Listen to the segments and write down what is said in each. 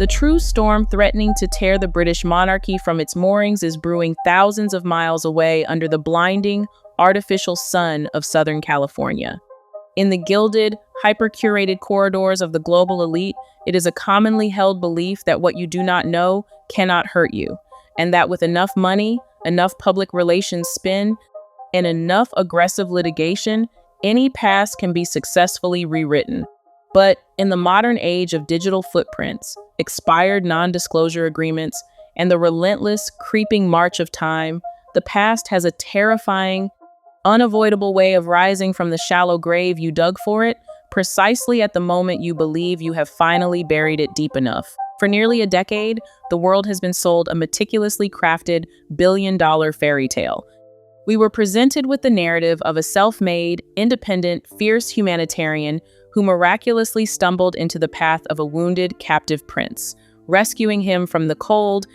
The true storm threatening to tear the British monarchy from its moorings is brewing thousands of miles away under the blinding, artificial sun of Southern California. In the gilded, hyper-curated corridors of the global elite, it is a commonly held belief that what you do not know cannot hurt you, and that with enough money, enough public relations spin, and enough aggressive litigation, any past can be successfully rewritten. But in the modern age of digital footprints, expired non-disclosure agreements, and the relentless, creeping march of time, the past has a terrifying, unavoidable way of rising from the shallow grave you dug for it, precisely at the moment you believe you have finally buried it deep enough. For nearly a decade, the world has been sold a meticulously crafted billion-dollar fairy tale. We were presented with the narrative of a self-made, independent, fierce humanitarian who miraculously stumbled into the path of a wounded, captive prince, rescuing him from the cold,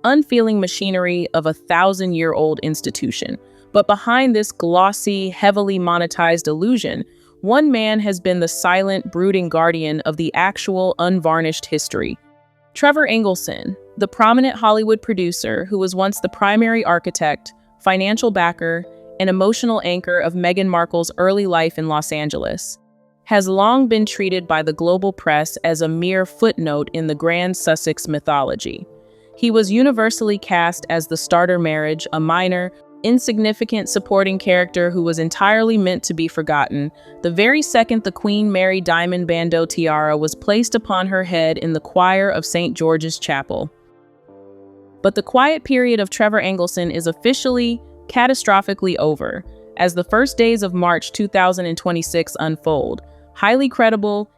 unfeeling machinery of a 1,000-year-old institution. But behind this glossy, heavily monetized illusion, one man has been the silent, brooding guardian of the actual, unvarnished history. Trevor Engelson, the prominent Hollywood producer who was once the primary architect, financial backer, and emotional anchor of Meghan Markle's early life in Los Angeles, has long been treated by the global press as a mere footnote in the grand Sussex mythology. He was universally cast as the starter marriage, a minor, insignificant supporting character who was entirely meant to be forgotten, the very second the Queen Mary diamond bandeau tiara was placed upon her head in the choir of St. George's Chapel. But the quiet period of Trevor Engelson is officially, catastrophically over, as the first days of March 2026 unfold. Highly credible,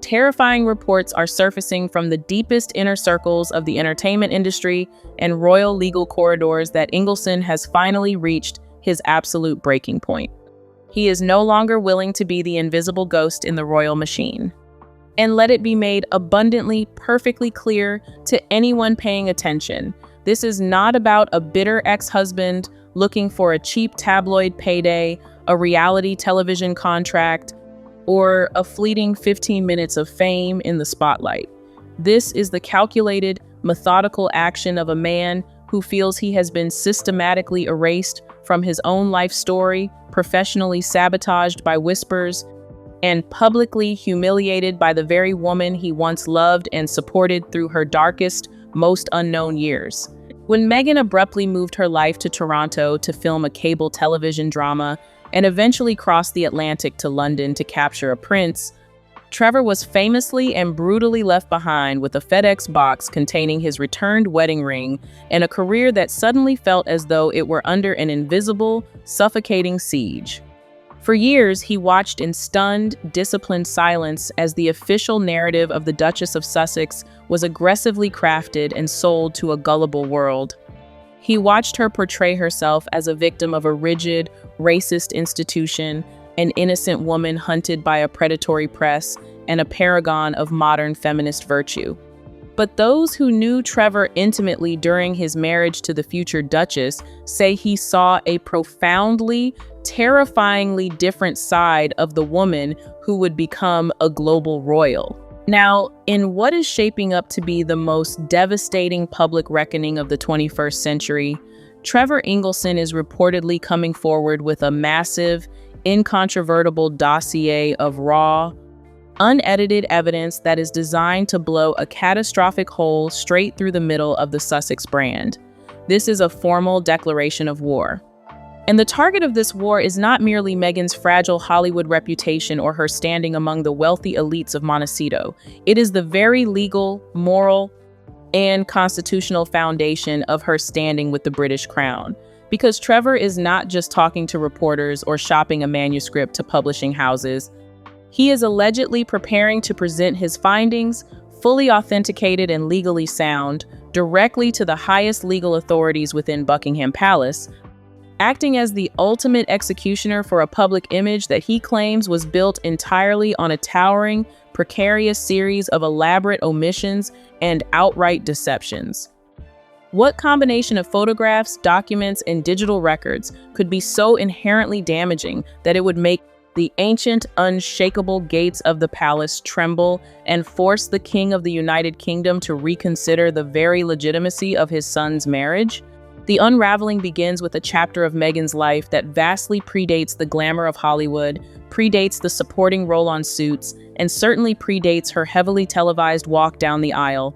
terrifying reports are surfacing from the deepest inner circles of the entertainment industry and royal legal corridors that Engelson has finally reached his absolute breaking point. He is no longer willing to be the invisible ghost in the royal machine. And let it be made abundantly, perfectly clear to anyone paying attention, this is not about a bitter ex-husband looking for a cheap tabloid payday, a reality television contract, or a fleeting 15 minutes of fame in the spotlight. This is the calculated, methodical action of a man who feels he has been systematically erased from his own life story, professionally sabotaged by whispers, and publicly humiliated by the very woman he once loved and supported through her darkest, most unknown years. When Meghan abruptly moved her life to Toronto to film a cable television drama, and eventually crossed the Atlantic to London to capture a prince, Trevor was famously and brutally left behind with a FedEx box containing his returned wedding ring and a career that suddenly felt as though it were under an invisible, suffocating siege. For years, he watched in stunned, disciplined silence as the official narrative of the Duchess of Sussex was aggressively crafted and sold to a gullible world. He watched her portray herself as a victim of a rigid, racist institution, an innocent woman hunted by a predatory press, and a paragon of modern feminist virtue. But those who knew Trevor intimately during his marriage to the future Duchess say he saw a profoundly, terrifyingly different side of the woman who would become a global royal. Now, in what is shaping up to be the most devastating public reckoning of the 21st century, Trevor Engelson is reportedly coming forward with a massive, incontrovertible dossier of raw, unedited evidence that is designed to blow a catastrophic hole straight through the middle of the Sussex brand. This is a formal declaration of war. And the target of this war is not merely Meghan's fragile Hollywood reputation or her standing among the wealthy elites of Montecito. It is the very legal, moral, and constitutional foundation of her standing with the British Crown. Because Trevor is not just talking to reporters or shopping a manuscript to publishing houses. He is allegedly preparing to present his findings, fully authenticated and legally sound, directly to the highest legal authorities within Buckingham Palace, acting as the ultimate executioner for a public image that he claims was built entirely on a towering, precarious series of elaborate omissions and outright deceptions. What combination of photographs, documents, and digital records could be so inherently damaging that it would make the ancient, unshakable gates of the palace tremble and force the King of the United Kingdom to reconsider the very legitimacy of his son's marriage? The unraveling begins with a chapter of Meghan's life that vastly predates the glamour of Hollywood, predates the supporting role on Suits, and certainly predates her heavily televised walk down the aisle.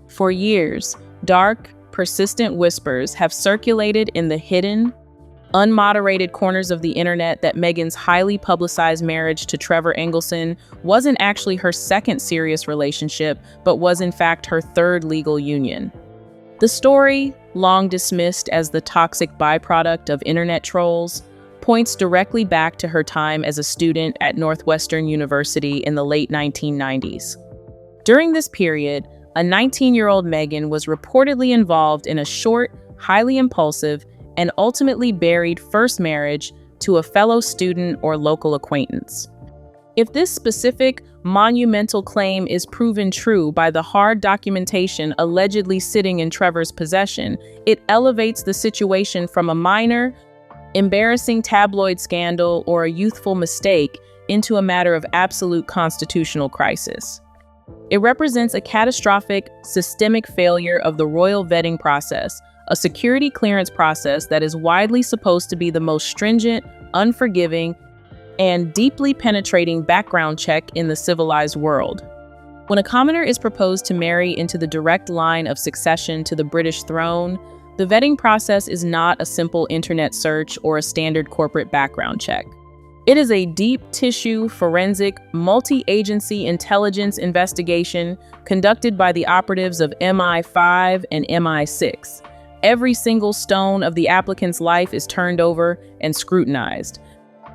For years, dark, persistent whispers have circulated in the hidden, unmoderated corners of the internet that Meghan's highly publicized marriage to Trevor Engelson wasn't actually her second serious relationship, but was in fact her third legal union. The story, long dismissed as the toxic byproduct of internet trolls, points directly back to her time as a student at Northwestern University in the late 1990s. During this period, a 19-year-old Meghan was reportedly involved in a short, highly impulsive, and ultimately buried first marriage to a fellow student or local acquaintance. If this specific, monumental claim is proven true by the hard documentation allegedly sitting in Trevor's possession, it elevates the situation from a minor, embarrassing tabloid scandal or a youthful mistake into a matter of absolute constitutional crisis. It represents a catastrophic, systemic failure of the royal vetting process, a security clearance process that is widely supposed to be the most stringent, unforgiving, and deeply penetrating background check in the civilized world. When a commoner is proposed to marry into the direct line of succession to the British throne, the vetting process is not a simple internet search or a standard corporate background check. It is a deep tissue, forensic, multi-agency intelligence investigation conducted by the operatives of MI5 and MI6. Every single stone of the applicant's life is turned over and scrutinized.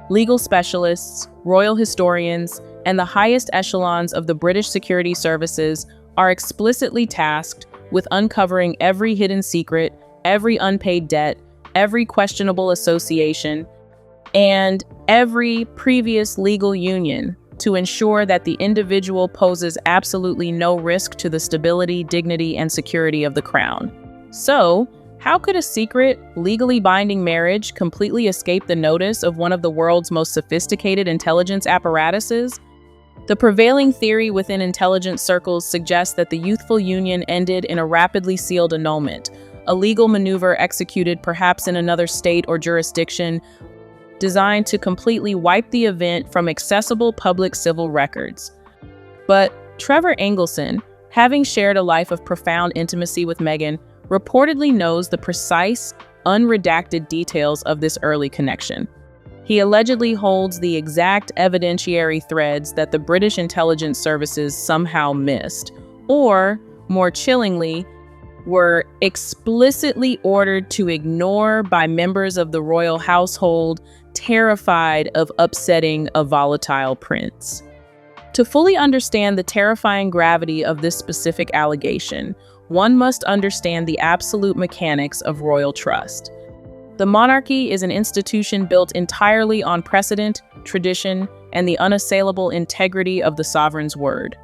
Legal specialists, royal historians, and the highest echelons of the British security services are explicitly tasked with uncovering every hidden secret, every unpaid debt, every questionable association, and every previous legal union to ensure that the individual poses absolutely no risk to the stability, dignity, and security of the crown. So, how could a secret, legally binding marriage completely escape the notice of one of the world's most sophisticated intelligence apparatuses? The prevailing theory within intelligence circles suggests that the youthful union ended in a rapidly sealed annulment, a legal maneuver executed perhaps in another state or jurisdiction, designed to completely wipe the event from accessible public civil records. But Trevor Engelson, having shared a life of profound intimacy with Meghan, reportedly knows the precise, unredacted details of this early connection. He allegedly holds the exact evidentiary threads that the British intelligence services somehow missed, or, more chillingly, were explicitly ordered to ignore by members of the royal household, terrified of upsetting a volatile prince. To fully understand the terrifying gravity of this specific allegation, one must understand the absolute mechanics of royal trust. The monarchy is an institution built entirely on precedent, tradition, and the unassailable integrity of the sovereign's word.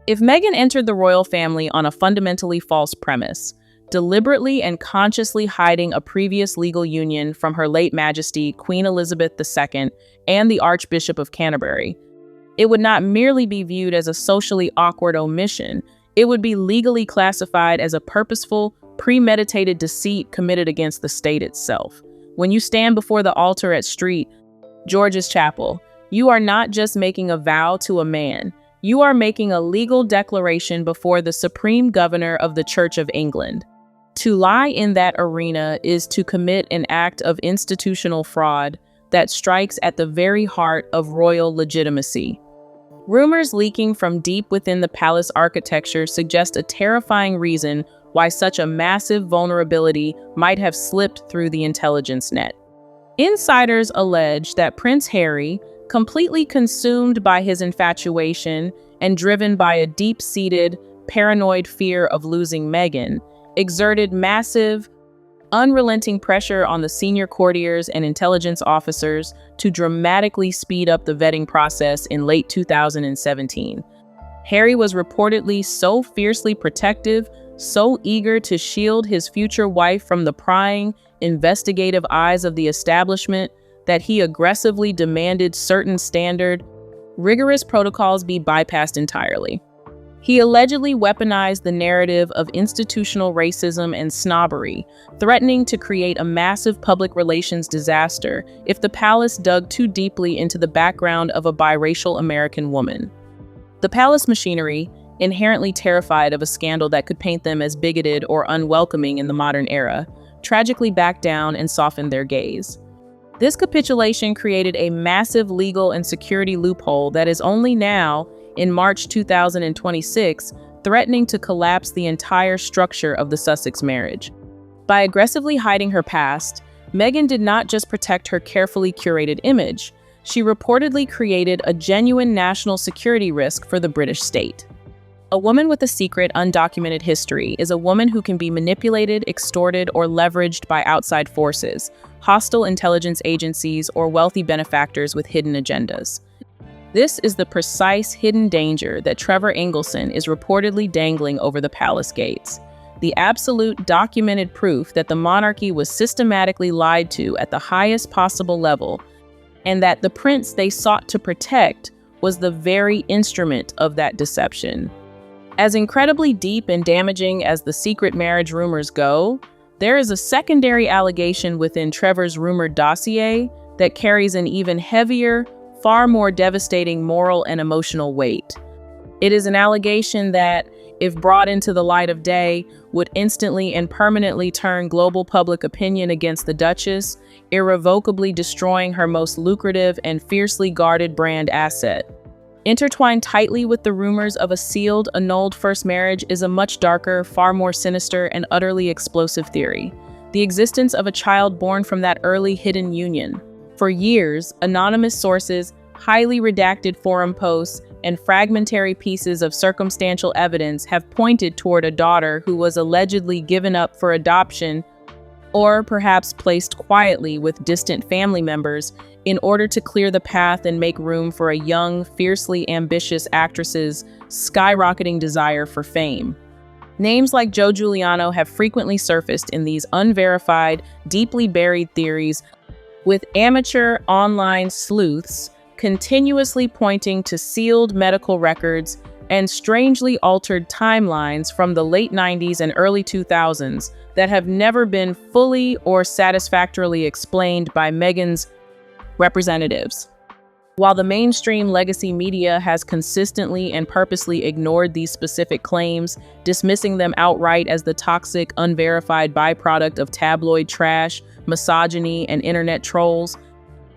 If Meghan entered the royal family on a fundamentally false premise, deliberately and consciously hiding a previous legal union from Her late Majesty Queen Elizabeth II and the Archbishop of Canterbury, it would not merely be viewed as a socially awkward omission, it would be legally classified as a purposeful, premeditated deceit committed against the state itself. When you stand before the altar at St. George's Chapel, you are not just making a vow to a man, you are making a legal declaration before the Supreme Governor of the Church of England. To lie in that arena is to commit an act of institutional fraud that strikes at the very heart of royal legitimacy. Rumors leaking from deep within the palace architecture suggest a terrifying reason why such a massive vulnerability might have slipped through the intelligence net. Insiders allege that Prince Harry, completely consumed by his infatuation and driven by a deep-seated, paranoid fear of losing Meghan, exerted massive, unrelenting pressure on the senior courtiers and intelligence officers to dramatically speed up the vetting process in late 2017. Harry was reportedly so fiercely protective, so eager to shield his future wife from the prying, investigative eyes of the establishment, that he aggressively demanded certain rigorous protocols be bypassed entirely. He allegedly weaponized the narrative of institutional racism and snobbery, threatening to create a massive public relations disaster if the palace dug too deeply into the background of a biracial American woman. The palace machinery, inherently terrified of a scandal that could paint them as bigoted or unwelcoming in the modern era, tragically backed down and softened their gaze. This capitulation created a massive legal and security loophole that is only now, in March 2026, threatening to collapse the entire structure of the Sussex marriage. By aggressively hiding her past, Meghan did not just protect her carefully curated image, she reportedly created a genuine national security risk for the British state. A woman with a secret, undocumented history is a woman who can be manipulated, extorted, or leveraged by outside forces, hostile intelligence agencies, or wealthy benefactors with hidden agendas. This is the precise hidden danger that Trevor Engelson is reportedly dangling over the palace gates. The absolute documented proof that the monarchy was systematically lied to at the highest possible level, and that the prince they sought to protect was the very instrument of that deception. As incredibly deep and damaging as the secret marriage rumors go, there is a secondary allegation within Trevor's rumored dossier that carries an even heavier, far more devastating moral and emotional weight. It is an allegation that, if brought into the light of day, would instantly and permanently turn global public opinion against the Duchess, irrevocably destroying her most lucrative and fiercely guarded brand asset. Intertwined tightly with the rumors of a sealed, annulled first marriage is a much darker, far more sinister, and utterly explosive theory: the existence of a child born from that early hidden union. For years, anonymous sources, highly redacted forum posts, and fragmentary pieces of circumstantial evidence have pointed toward a daughter who was allegedly given up for adoption or perhaps placed quietly with distant family members in order to clear the path and make room for a young, fiercely ambitious actress's skyrocketing desire for fame. Names like Joe Giuliano have frequently surfaced in these unverified, deeply buried theories, with amateur online sleuths continuously pointing to sealed medical records and strangely altered timelines from the late 90s and early 2000s that have never been fully or satisfactorily explained by Meghan's representatives. While the mainstream legacy media has consistently and purposely ignored these specific claims, dismissing them outright as the toxic, unverified byproduct of tabloid trash, misogyny, and internet trolls,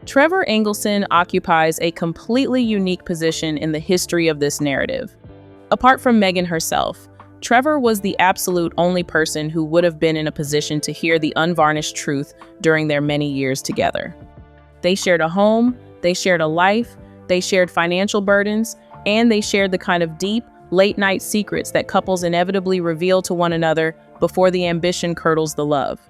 Trevor Engelson occupies a completely unique position in the history of this narrative. Apart from Meghan herself, Trevor was the absolute only person who would have been in a position to hear the unvarnished truth during their many years together. They shared a home, they shared a life, they shared financial burdens, and they shared the kind of deep, late-night secrets that couples inevitably reveal to one another before the ambition curdles the love.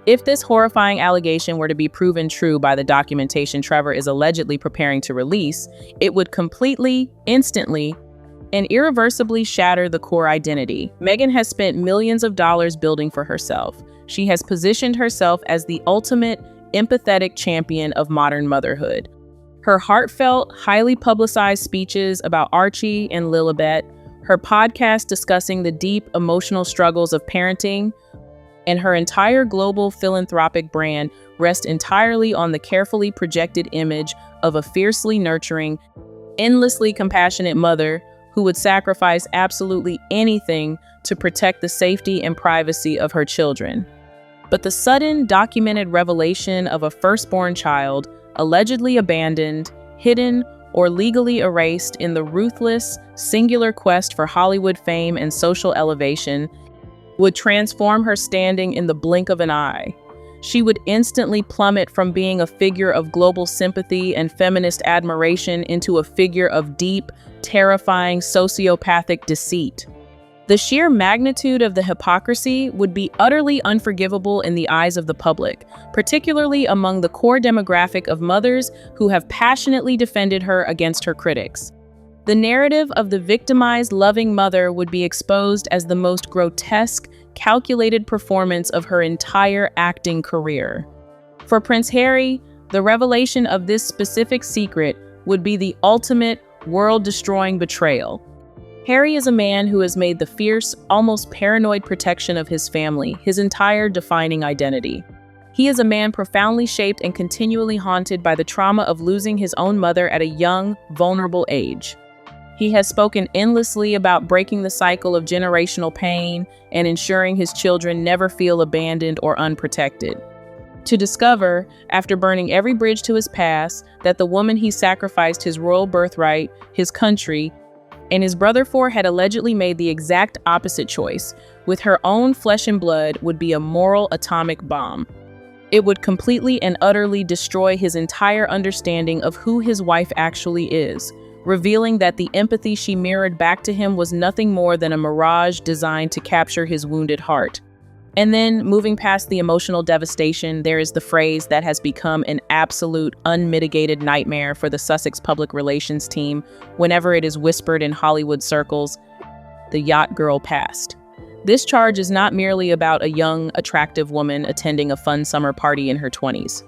If this horrifying allegation were to be proven true by the documentation Trevor is allegedly preparing to release, it would completely, instantly, and irreversibly shatter the core identity Meghan has spent millions of dollars building for herself. She has positioned herself as the ultimate, empathetic champion of modern motherhood. Her heartfelt, highly publicized speeches about Archie and Lilibet, her podcast discussing the deep emotional struggles of parenting, and her entire global philanthropic brand rest entirely on the carefully projected image of a fiercely nurturing, endlessly compassionate mother who would sacrifice absolutely anything to protect the safety and privacy of her children. But the sudden, documented revelation of a firstborn child, allegedly abandoned, hidden, or legally erased in the ruthless, singular quest for Hollywood fame and social elevation, would transform her standing in the blink of an eye. She would instantly plummet from being a figure of global sympathy and feminist admiration into a figure of deep, terrifying, sociopathic deceit. The sheer magnitude of the hypocrisy would be utterly unforgivable in the eyes of the public, particularly among the core demographic of mothers who have passionately defended her against her critics. The narrative of the victimized, loving mother would be exposed as the most grotesque, calculated performance of her entire acting career. For Prince Harry, The revelation of this specific secret would be the ultimate world-destroying betrayal. Harry is a man who has made the fierce, almost paranoid protection of his family his entire defining identity. He is a man profoundly shaped and continually haunted by the trauma of losing his own mother at a young, vulnerable age. He has spoken endlessly about breaking the cycle of generational pain and ensuring his children never feel abandoned or unprotected. To discover, after burning every bridge to his past, that the woman he sacrificed his royal birthright, his country, and his brother for had allegedly made the exact opposite choice, with her own flesh and blood, would be a moral atomic bomb. It would completely and utterly destroy his entire understanding of who his wife actually is, revealing that the empathy she mirrored back to him was nothing more than a mirage designed to capture his wounded heart. And then, moving past the emotional devastation, there is the phrase that has become an absolute, unmitigated nightmare for the Sussex public relations team whenever it is whispered in Hollywood circles: the yacht girl passed. This charge is not merely about a young, attractive woman attending a fun summer party in her 20s.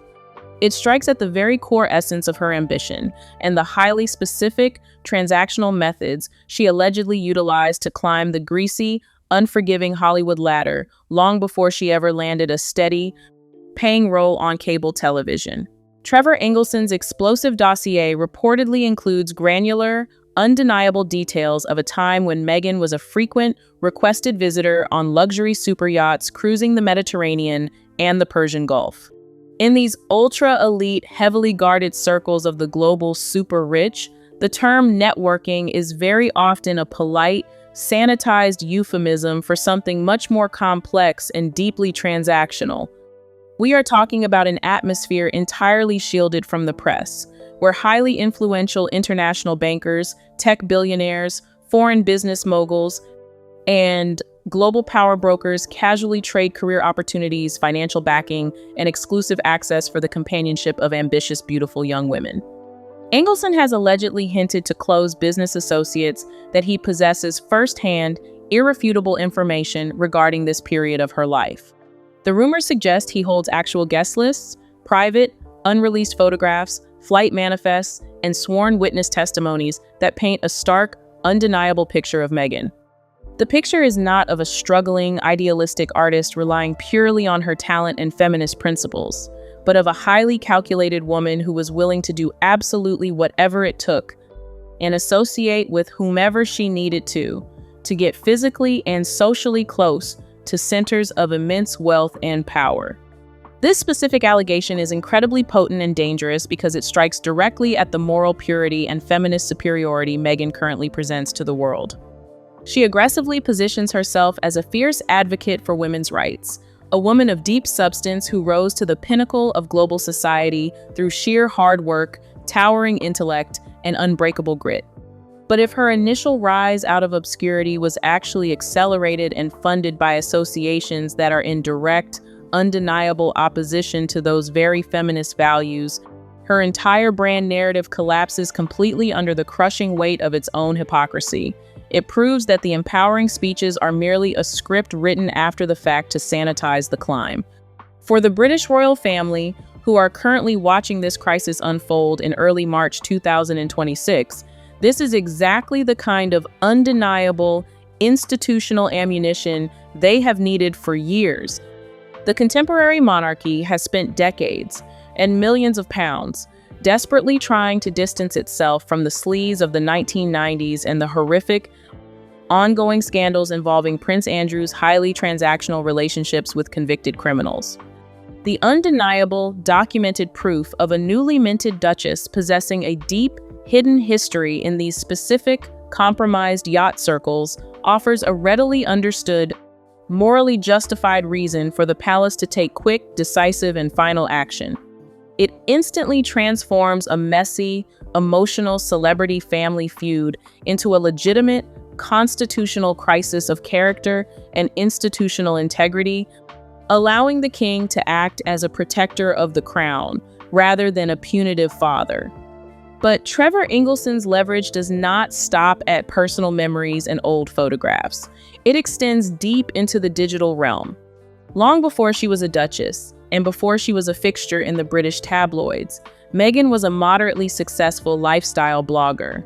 It strikes at the very core essence of her ambition and the highly specific, transactional methods she allegedly utilized to climb the greasy, unforgiving Hollywood ladder long before she ever landed a steady, paying role on cable television. Trevor Engelson's explosive dossier reportedly includes granular, undeniable details of a time when Meghan was a frequent, requested visitor on luxury super yachts cruising the Mediterranean and the Persian Gulf. In these ultra-elite, heavily guarded circles of the global super rich, the term networking is very often a polite, sanitized euphemism for something much more complex and deeply transactional. We are talking about an atmosphere entirely shielded from the press, where highly influential international bankers, tech billionaires, foreign business moguls, and global power brokers casually trade career opportunities, financial backing, and exclusive access for the companionship of ambitious, beautiful young women. Engelson has allegedly hinted to close business associates that he possesses firsthand, irrefutable information regarding this period of her life. The rumors suggest he holds actual guest lists, private, unreleased photographs, flight manifests, and sworn witness testimonies that paint a stark, undeniable picture of Meghan. The picture is not of a struggling, idealistic artist relying purely on her talent and feminist principles, but of a highly calculated woman who was willing to do absolutely whatever it took and associate with whomever she needed to get physically and socially close to centers of immense wealth and power. This specific allegation is incredibly potent and dangerous because it strikes directly at the moral purity and feminist superiority Meghan currently presents to the world. She aggressively positions herself as a fierce advocate for women's rights, a woman of deep substance who rose to the pinnacle of global society through sheer hard work, towering intellect, and unbreakable grit. But if her initial rise out of obscurity was actually accelerated and funded by associations that are in direct, undeniable opposition to those very feminist values, her entire brand narrative collapses completely under the crushing weight of its own hypocrisy. It proves that the empowering speeches are merely a script written after the fact to sanitize the climb. For the British royal family, who are currently watching this crisis unfold in early March 2026, this is exactly the kind of undeniable, institutional ammunition they have needed for years. The contemporary monarchy has spent decades and millions of pounds desperately trying to distance itself from the sleaze of the 1990s and the horrific, ongoing scandals involving Prince Andrew's highly transactional relationships with convicted criminals. The undeniable, documented proof of a newly minted duchess possessing a deep, hidden history in these specific, compromised yacht circles offers a readily understood, morally justified reason for the palace to take quick, decisive, and final action. It instantly transforms a messy, emotional celebrity family feud into a legitimate, constitutional crisis of character and institutional integrity, allowing the king to act as a protector of the crown rather than a punitive father. But Trevor Engelson's leverage does not stop at personal memories and old photographs. It extends deep into the digital realm. Long before she was a duchess, and before she was a fixture in the British tabloids, Meghan was a moderately successful lifestyle blogger.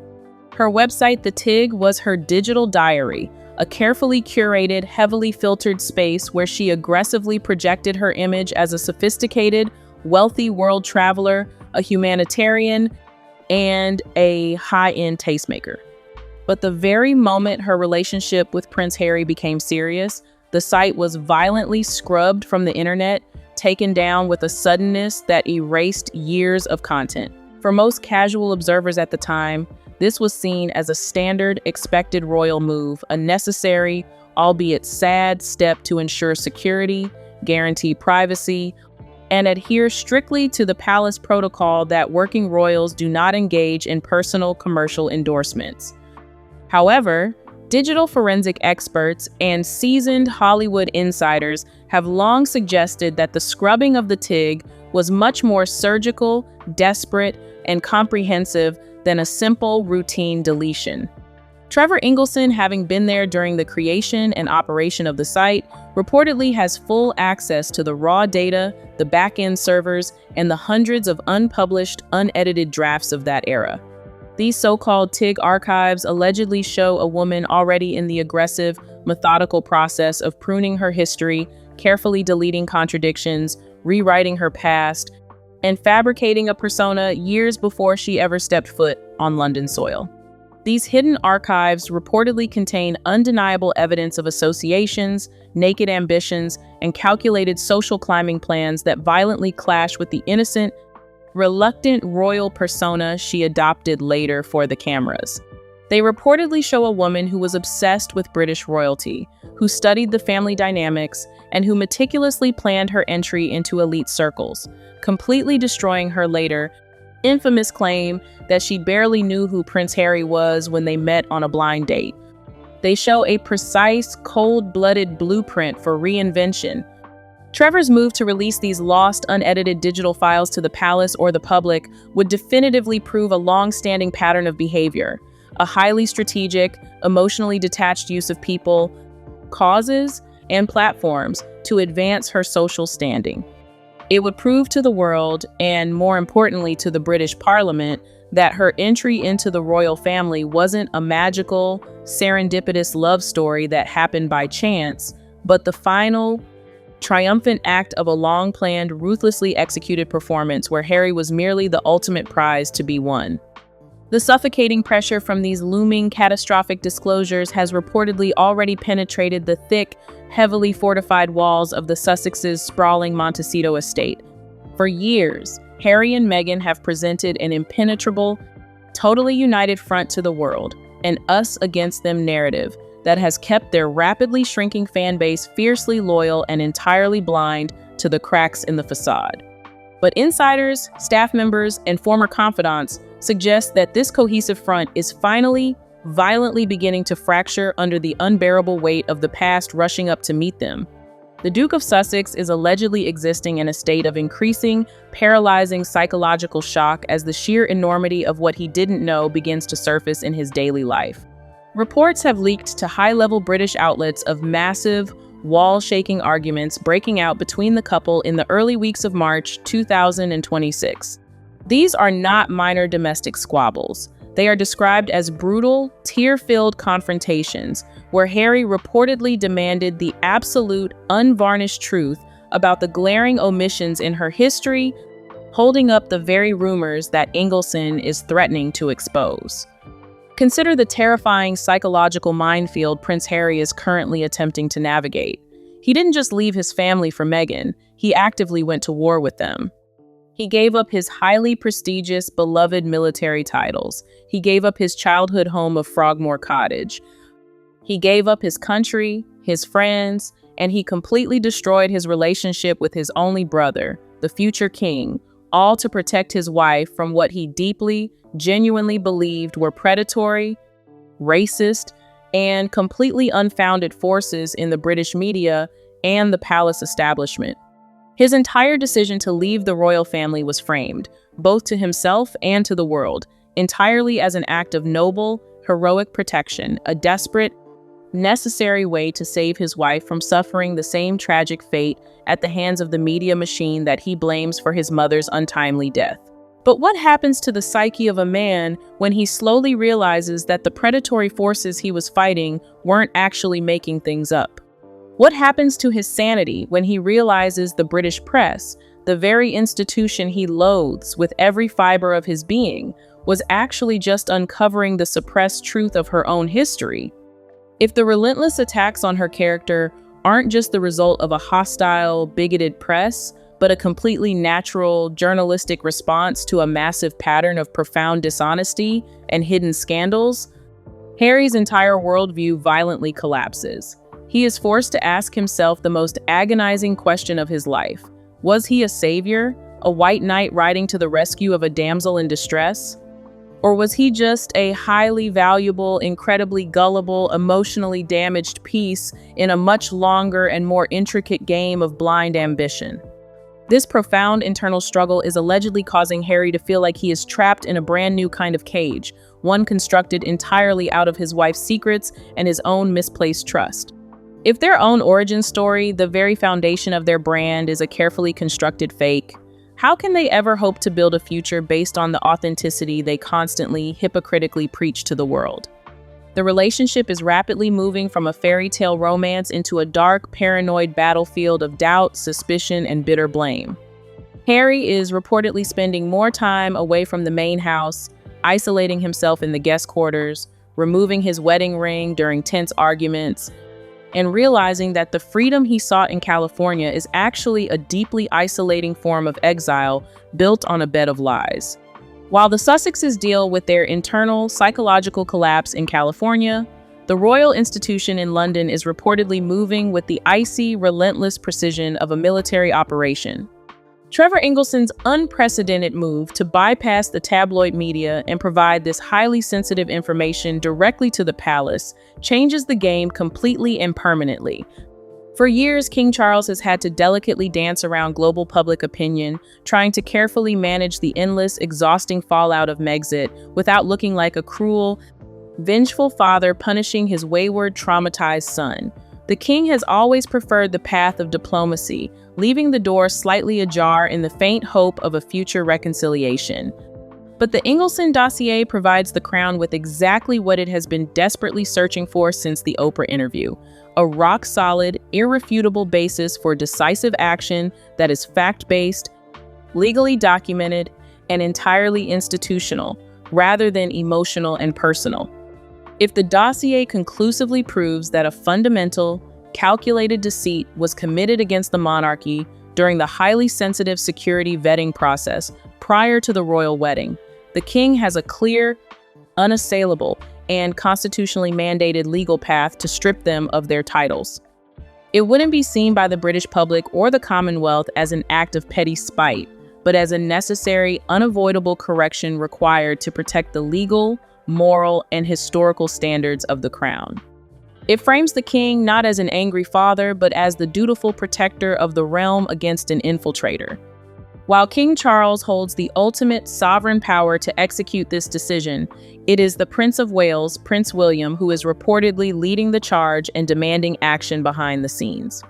Her website, The Tig, was her digital diary, a carefully curated, heavily filtered space where she aggressively projected her image as a sophisticated, wealthy world traveler, a humanitarian, and a high-end tastemaker. But the very moment her relationship with Prince Harry became serious, the site was violently scrubbed from the internet, taken down with a suddenness that erased years of content. For most casual observers at the time, this was seen as a standard, expected royal move, a necessary, albeit sad, step to ensure security, guarantee privacy, and adhere strictly to the palace protocol that working royals do not engage in personal commercial endorsements. However, digital forensic experts and seasoned Hollywood insiders have long suggested that the scrubbing of the Tig was much more surgical, desperate, and comprehensive than a simple, routine deletion. Trevor Engelson, having been there during the creation and operation of the site, reportedly has full access to the raw data, the back-end servers, and the hundreds of unpublished, unedited drafts of that era. These so-called Tig archives allegedly show a woman already in the aggressive, methodical process of pruning her history, carefully deleting contradictions, rewriting her past, and fabricating a persona years before she ever stepped foot on London soil. These hidden archives reportedly contain undeniable evidence of associations, naked ambitions, and calculated social climbing plans that violently clash with the innocent, reluctant royal persona she adopted later for the cameras. They reportedly show a woman who was obsessed with British royalty, who studied the family dynamics, and who meticulously planned her entry into elite circles, completely destroying her later infamous claim that she barely knew who Prince Harry was when they met on a blind date. They show a precise, cold-blooded blueprint for reinvention. Trevor's move to release these lost, unedited digital files to the palace or the public would definitively prove a long-standing pattern of behavior, a highly strategic, emotionally detached use of people, causes, and platforms to advance her social standing. It would prove to the world, and more importantly to the British Parliament, that her entry into the royal family wasn't a magical, serendipitous love story that happened by chance, but the final, triumphant act of a long-planned, ruthlessly executed performance where Harry was merely the ultimate prize to be won. The suffocating pressure from these looming, catastrophic disclosures has reportedly already penetrated the thick, heavily fortified walls of the Sussexes' sprawling Montecito estate. For years, Harry and Meghan have presented an impenetrable, totally united front to the world, an us-against-them narrative that has kept their rapidly shrinking fan base fiercely loyal and entirely blind to the cracks in the facade. But insiders, staff members, and former confidants suggest that this cohesive front is finally, violently beginning to fracture under the unbearable weight of the past rushing up to meet them. The Duke of Sussex is allegedly existing in a state of increasing, paralyzing psychological shock as the sheer enormity of what he didn't know begins to surface in his daily life. Reports have leaked to high-level British outlets of massive, wall-shaking arguments breaking out between the couple in the early weeks of March 2026. These are not minor domestic squabbles. They are described as brutal, tear-filled confrontations where Harry reportedly demanded the absolute, unvarnished truth about the glaring omissions in her history, holding up the very rumors that Engelson is threatening to expose. Consider the terrifying psychological minefield Prince Harry is currently attempting to navigate. He didn't just leave his family for Meghan, he actively went to war with them. He gave up his highly prestigious, beloved military titles. He gave up his childhood home of Frogmore Cottage. He gave up his country, his friends, and he completely destroyed his relationship with his only brother, the future king, all to protect his wife from what he deeply, genuinely believed were predatory, racist, and completely unfounded forces in the British media and the palace establishment. His entire decision to leave the royal family was framed, both to himself and to the world, entirely as an act of noble, heroic protection, a desperate, necessary way to save his wife from suffering the same tragic fate at the hands of the media machine that he blames for his mother's untimely death. But what happens to the psyche of a man when he slowly realizes that the predatory forces he was fighting weren't actually making things up? What happens to his sanity when he realizes the British press, the very institution he loathes with every fiber of his being, was actually just uncovering the suppressed truth of her own history? If the relentless attacks on her character aren't just the result of a hostile, bigoted press, but a completely natural, journalistic response to a massive pattern of profound dishonesty and hidden scandals, Harry's entire worldview violently collapses. He is forced to ask himself the most agonizing question of his life. Was he a savior, a white knight riding to the rescue of a damsel in distress? Or was he just a highly valuable, incredibly gullible, emotionally damaged piece in a much longer and more intricate game of blind ambition? This profound internal struggle is allegedly causing Harry to feel like he is trapped in a brand new kind of cage, one constructed entirely out of his wife's secrets and his own misplaced trust. If their own origin story, the very foundation of their brand, is a carefully constructed fake, how can they ever hope to build a future based on the authenticity they constantly, hypocritically preach to the world? The relationship is rapidly moving from a fairy tale romance into a dark, paranoid battlefield of doubt, suspicion, and bitter blame. Harry is reportedly spending more time away from the main house, isolating himself in the guest quarters, removing his wedding ring during tense arguments, and realizing that the freedom he sought in California is actually a deeply isolating form of exile built on a bed of lies. While the Sussexes deal with their internal psychological collapse in California, the royal institution in London is reportedly moving with the icy, relentless precision of a military operation. Trevor Engelson's unprecedented move to bypass the tabloid media and provide this highly sensitive information directly to the palace changes the game completely and permanently. For years, King Charles has had to delicately dance around global public opinion, trying to carefully manage the endless, exhausting fallout of Megxit without looking like a cruel, vengeful father punishing his wayward, traumatized son. The king has always preferred the path of diplomacy, leaving the door slightly ajar in the faint hope of a future reconciliation. But the Engelson Dossier provides the crown with exactly what it has been desperately searching for since the Oprah interview: a rock-solid, irrefutable basis for decisive action that is fact-based, legally documented, and entirely institutional, rather than emotional and personal. If the dossier conclusively proves that a fundamental, calculated deceit was committed against the monarchy during the highly sensitive security vetting process prior to the royal wedding, the king has a clear, unassailable, and constitutionally mandated legal path to strip them of their titles. It wouldn't be seen by the British public or the Commonwealth as an act of petty spite, but as a necessary, unavoidable correction required to protect the legal, moral, and historical standards of the crown. It frames the king not as an angry father, but as the dutiful protector of the realm against an infiltrator. While King Charles holds the ultimate sovereign power to execute this decision, it is the Prince of Wales, Prince William, who is reportedly leading the charge and demanding action behind the scenes.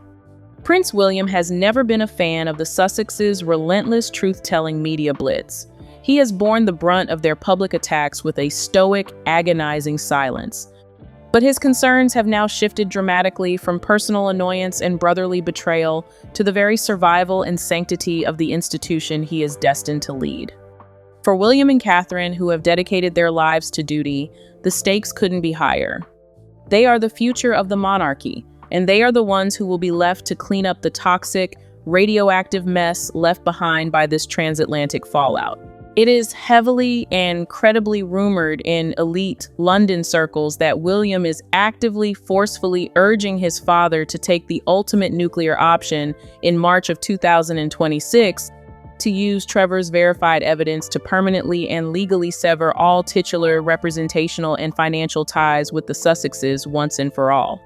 Prince William has never been a fan of the Sussexes' relentless truth-telling media blitz. He has borne the brunt of their public attacks with a stoic, agonizing silence. But his concerns have now shifted dramatically from personal annoyance and brotherly betrayal to the very survival and sanctity of the institution he is destined to lead. For William and Catherine, who have dedicated their lives to duty, the stakes couldn't be higher. They are the future of the monarchy, and they are the ones who will be left to clean up the toxic, radioactive mess left behind by this transatlantic fallout. It is heavily and credibly rumored in elite London circles that William is actively, forcefully urging his father to take the ultimate nuclear option in March of 2026 to use Trevor's verified evidence to permanently and legally sever all titular, representational, and financial ties with the Sussexes once and for all.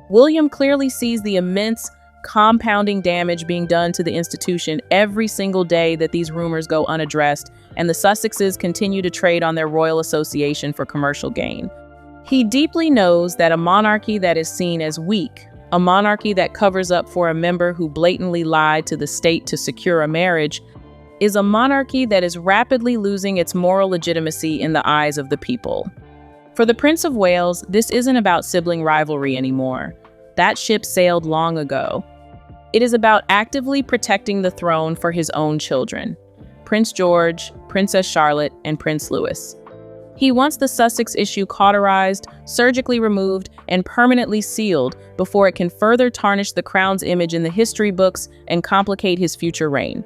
William clearly sees the immense, compounding damage being done to the institution every single day that these rumors go unaddressed, and the Sussexes continue to trade on their royal association for commercial gain. He deeply knows that a monarchy that is seen as weak, a monarchy that covers up for a member who blatantly lied to the state to secure a marriage, is a monarchy that is rapidly losing its moral legitimacy in the eyes of the people. For the Prince of Wales, this isn't about sibling rivalry anymore. That ship sailed long ago. It is about actively protecting the throne for his own children, Prince George, Princess Charlotte, and Prince Louis. He wants the Sussex issue cauterized, surgically removed, and permanently sealed before it can further tarnish the crown's image in the history books and complicate his future reign.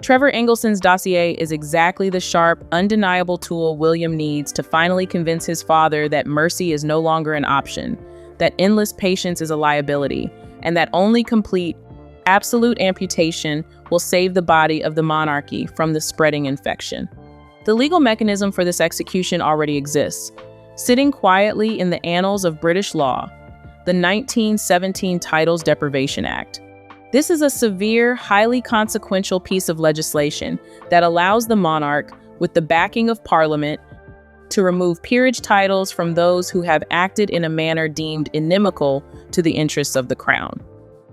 Trevor Engelson's dossier is exactly the sharp, undeniable tool William needs to finally convince his father that mercy is no longer an option, that endless patience is a liability, and that only complete, absolute amputation will save the body of the monarchy from the spreading infection. The legal mechanism for this execution already exists, sitting quietly in the annals of British law, the 1917 Titles Deprivation Act. This is a severe, highly consequential piece of legislation that allows the monarch, with the backing of Parliament, to remove peerage titles from those who have acted in a manner deemed inimical to the interests of the crown.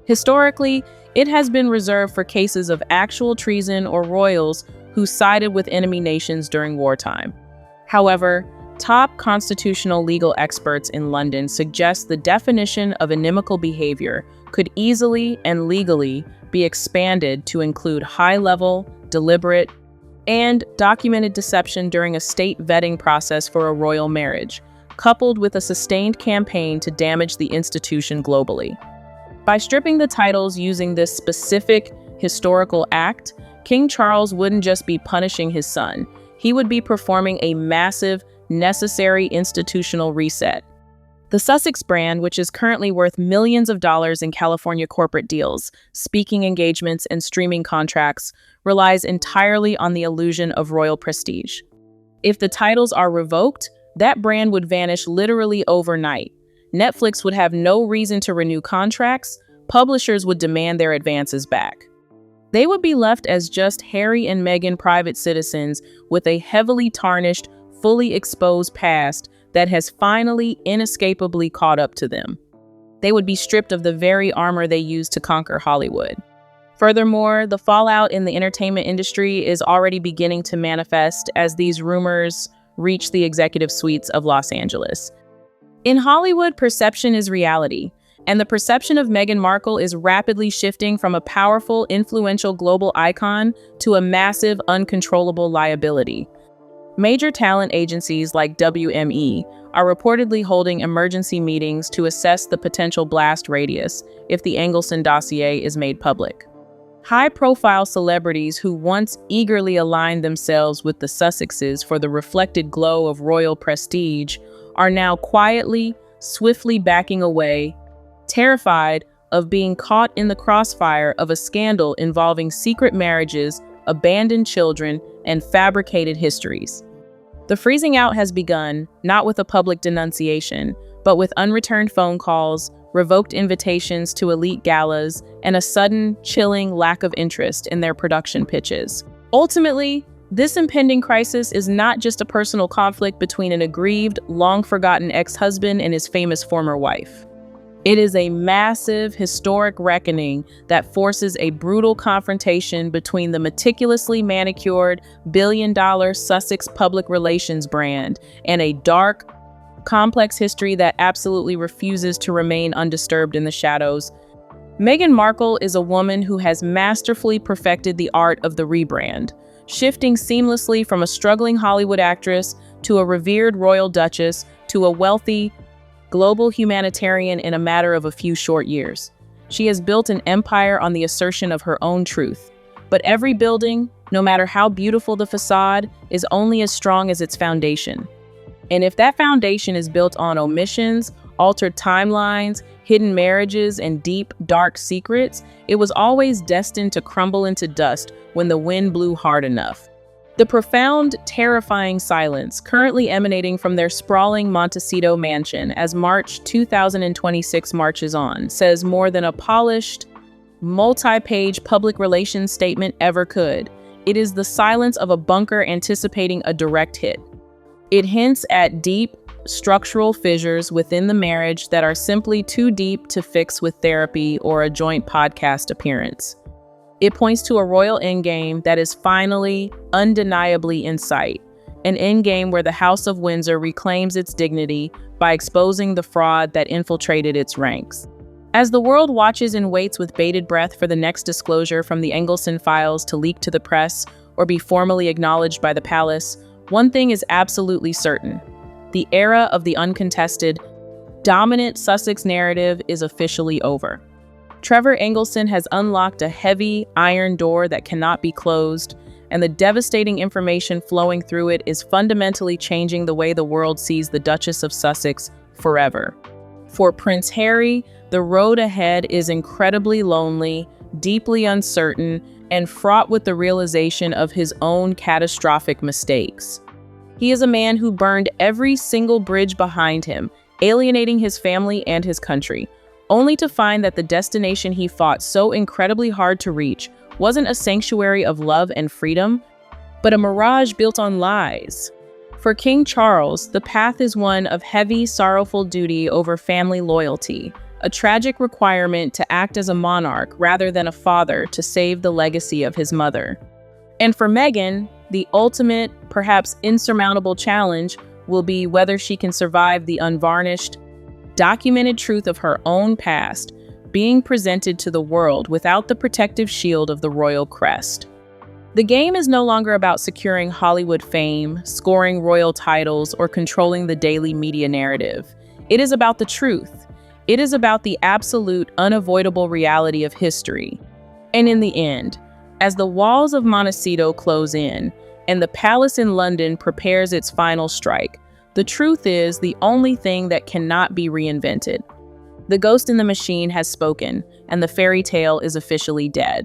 Historically, it has been reserved for cases of actual treason or royals who sided with enemy nations during wartime. However, top constitutional legal experts in London suggest the definition of inimical behavior could easily and legally be expanded to include high-level, deliberate, and documented deception during a state vetting process for a royal marriage, coupled with a sustained campaign to damage the institution globally. By stripping the titles using this specific historical act, King Charles wouldn't just be punishing his son, he would be performing a massive, necessary institutional reset. The Sussex brand, which is currently worth millions of dollars in California corporate deals, speaking engagements, and streaming contracts, relies entirely on the illusion of royal prestige. If the titles are revoked, that brand would vanish literally overnight. Netflix would have no reason to renew contracts, publishers would demand their advances back. They would be left as just Harry and Meghan private citizens with a heavily tarnished, fully exposed past that has finally inescapably caught up to them. They would be stripped of the very armor they used to conquer Hollywood. Furthermore, the fallout in the entertainment industry is already beginning to manifest as these rumors reach the executive suites of Los Angeles. In Hollywood, perception is reality, and the perception of Meghan Markle is rapidly shifting from a powerful, influential global icon to a massive, uncontrollable liability. Major talent agencies like WME are reportedly holding emergency meetings to assess the potential blast radius if the Engelson Dossier is made public. High-profile celebrities who once eagerly aligned themselves with the Sussexes for the reflected glow of royal prestige are now quietly, swiftly backing away, terrified of being caught in the crossfire of a scandal involving secret marriages, abandoned children, and fabricated histories. The freezing out has begun, not with a public denunciation, but with unreturned phone calls, revoked invitations to elite galas, and a sudden, chilling lack of interest in their production pitches. Ultimately, this impending crisis is not just a personal conflict between an aggrieved, long-forgotten ex-husband and his famous former wife. It is a massive, historic reckoning that forces a brutal confrontation between the meticulously manicured, billion-dollar Sussex public relations brand and a dark, complex history that absolutely refuses to remain undisturbed in the shadows. Meghan Markle is a woman who has masterfully perfected the art of the rebrand, shifting seamlessly from a struggling Hollywood actress to a revered royal duchess to a wealthy, global humanitarian in a matter of a few short years. She has built an empire on the assertion of her own truth. But every building, no matter how beautiful the facade, is only as strong as its foundation. And if that foundation is built on omissions, altered timelines, hidden marriages, and deep, dark secrets, it was always destined to crumble into dust when the wind blew hard enough. The profound, terrifying silence currently emanating from their sprawling Montecito mansion as March 2026 marches on says more than a polished, multi-page public relations statement ever could. It is the silence of a bunker anticipating a direct hit. It hints at deep, structural fissures within the marriage that are simply too deep to fix with therapy or a joint podcast appearance. It points to a royal endgame that is finally, undeniably in sight, an endgame where the House of Windsor reclaims its dignity by exposing the fraud that infiltrated its ranks. As the world watches and waits with bated breath for the next disclosure from the Engelson files to leak to the press or be formally acknowledged by the palace, one thing is absolutely certain. The era of the uncontested, dominant Sussex narrative is officially over. Trevor Engelson has unlocked a heavy, iron door that cannot be closed, and the devastating information flowing through it is fundamentally changing the way the world sees the Duchess of Sussex forever. For Prince Harry, the road ahead is incredibly lonely, deeply uncertain, and fraught with the realization of his own catastrophic mistakes. He is a man who burned every single bridge behind him, alienating his family and his country, only to find that the destination he fought so incredibly hard to reach wasn't a sanctuary of love and freedom, but a mirage built on lies. For King Charles, the path is one of heavy, sorrowful duty over family loyalty, a tragic requirement to act as a monarch rather than a father to save the legacy of his mother. And for Meghan, the ultimate, perhaps insurmountable challenge will be whether she can survive the unvarnished, documented truth of her own past being presented to the world without the protective shield of the royal crest. The game is no longer about securing Hollywood fame, scoring royal titles, or controlling the daily media narrative. It is about the truth. It is about the absolute, unavoidable reality of history. And in the end, as the walls of Montecito close in and the palace in London prepares its final strike, the truth is the only thing that cannot be reinvented. The ghost in the machine has spoken, and the fairy tale is officially dead.